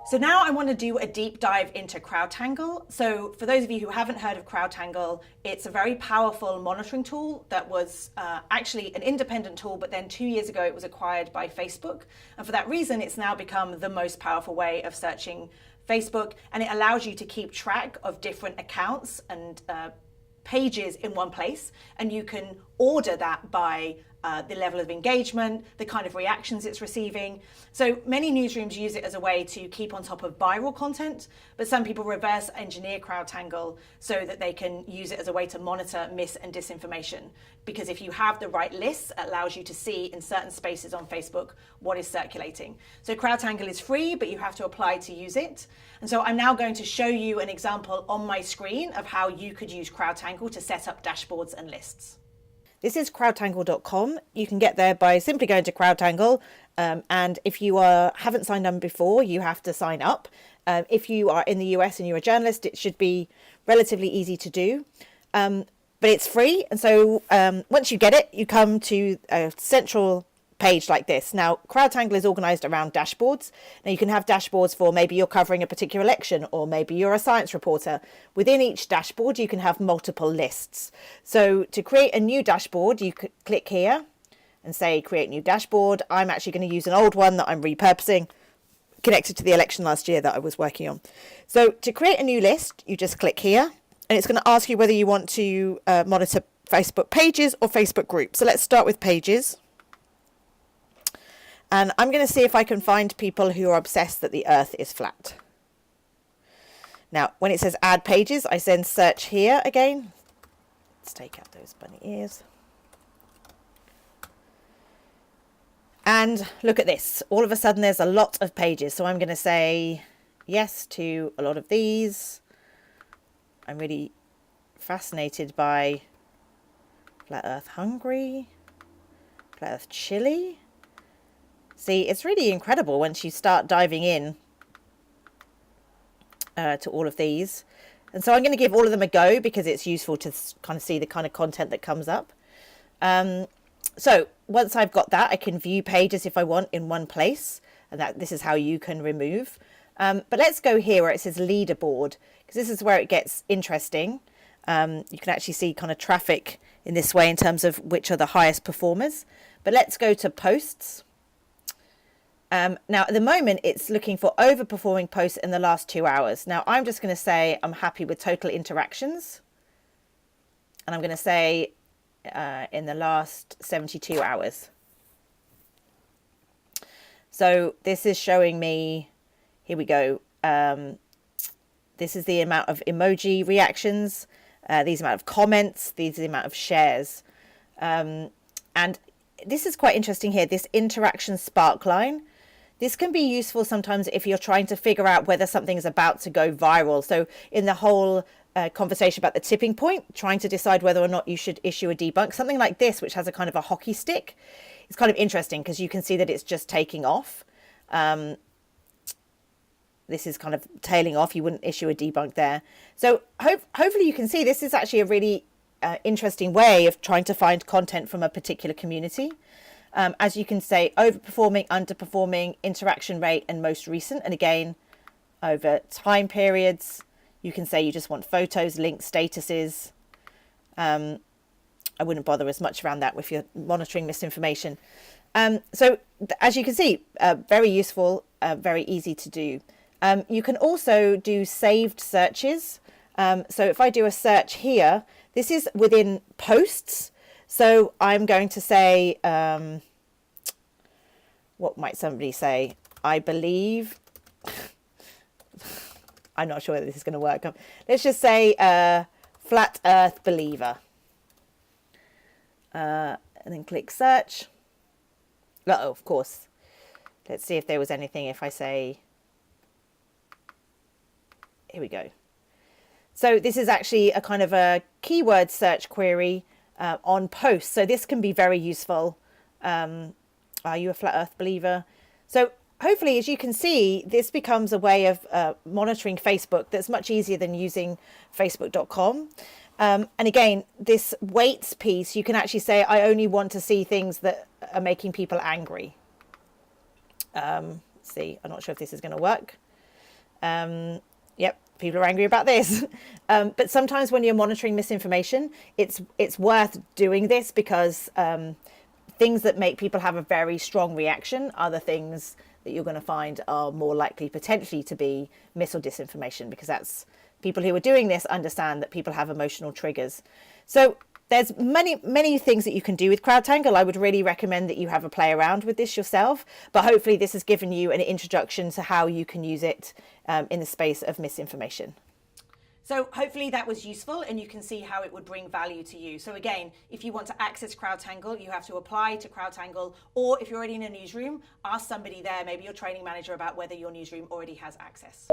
So now I want to do a deep dive into CrowdTangle. So for those of you who haven't heard of CrowdTangle, it's a very powerful monitoring tool that was actually an independent tool, but then 2 years ago it was acquired by Facebook. And for that reason, it's now become the most powerful way of searching Facebook. And it allows you to keep track of different accounts and pages in one place. And you can order that by the level of engagement, the kind of reactions it's receiving. So many newsrooms use it as a way to keep on top of viral content, but some people reverse engineer CrowdTangle so that they can use it as a way to monitor mis and disinformation. Because if you have the right lists, it allows you to see in certain spaces on Facebook what is circulating. So CrowdTangle is free, but you have to apply to use it. And so I'm now going to show you an example on my screen of how you could use CrowdTangle to set up dashboards and lists. This is crowdtangle.com. You can get there by simply going to CrowdTangle. And if you haven't signed on before, you have to sign up. If you are in the US and you're a journalist, it should be relatively easy to do. But it's free. And so once you get it, you come to a central page like this. Now, CrowdTangle is organized around dashboards. Now, you can have dashboards for maybe you're covering a particular election, or maybe you're a science reporter. Within each dashboard, you can have multiple lists. So to create a new dashboard, you could click here and say create new dashboard. I'm actually going to use an old one that I'm repurposing, connected to the election last year that I was working on. So to create a new list, you just click here, and it's going to ask you whether you want to monitor Facebook pages or Facebook groups. So let's start with pages. And I'm going to see if I can find people who are obsessed that the earth is flat. Now, when it says add pages, I then search here again. Let's take out those bunny ears. And look at this. All of a sudden, there's a lot of pages. So I'm going to say yes to a lot of these. I'm really fascinated by Flat Earth Hungry, Flat Earth Chili. See, it's really incredible once you start diving in to all of these. And so I'm going to give all of them a go because it's useful to kind of see the kind of content that comes up. So once I've got that, I can view pages if I want in one place. And this is how you can remove. But let's go here where it says leaderboard, because this is where it gets interesting. You can actually see kind of traffic in this way in terms of which are the highest performers. But let's go to posts. Now, at the moment, it's looking for overperforming posts in the last 2 hours. Now, I'm just going to say I'm happy with total interactions. And I'm going to say in the last 72 hours. So this is showing me, here we go. This is the amount of emoji reactions, these amount of comments, these are the amount of shares. And this is quite interesting here, this interaction sparkline. This can be useful sometimes if you're trying to figure out whether something is about to go viral. So in the whole conversation about the tipping point, trying to decide whether or not you should issue a debunk, something like this, which has a kind of a hockey stick, it's kind of interesting because you can see that it's just taking off. This is kind of tailing off. You wouldn't issue a debunk there. So hopefully you can see this is actually a really interesting way of trying to find content from a particular community. As you can say, overperforming, underperforming, interaction rate, and most recent. And again, over time periods, you can say you just want photos, links, statuses. I wouldn't bother as much around that if you're monitoring misinformation. So as you can see, very useful, very easy to do. You can also do saved searches. So if I do a search here, this is within posts. So I'm going to say, what might somebody say? I believe, I'm not sure whether this is going to work. Let's just say flat earth believer. And then click search. Oh, of course. Let's see if there was anything if I say, here we go. So this is actually a kind of a keyword search query on posts. So this can be very useful. Are you a flat earth believer? So hopefully, as you can see, this becomes a way of monitoring Facebook that's much easier than using facebook.com. And again, this weights piece, you can actually say, I only want to see things that are making people angry. Let's see, I'm not sure if this is going to work. Yep, people are angry about this. But sometimes when you're monitoring misinformation, it's worth doing this because things that make people have a very strong reaction are the things that you're going to find are more likely potentially to be mis or disinformation, because that's people who are doing this understand that people have emotional triggers. So there's many things that you can do with CrowdTangle. I would really recommend that you have a play around with this yourself, but hopefully this has given you an introduction to how you can use it in the space of misinformation. So hopefully that was useful and you can see how it would bring value to you. So again, if you want to access CrowdTangle, you have to apply to CrowdTangle, or if you're already in a newsroom, ask somebody there, maybe your training manager, about whether your newsroom already has access.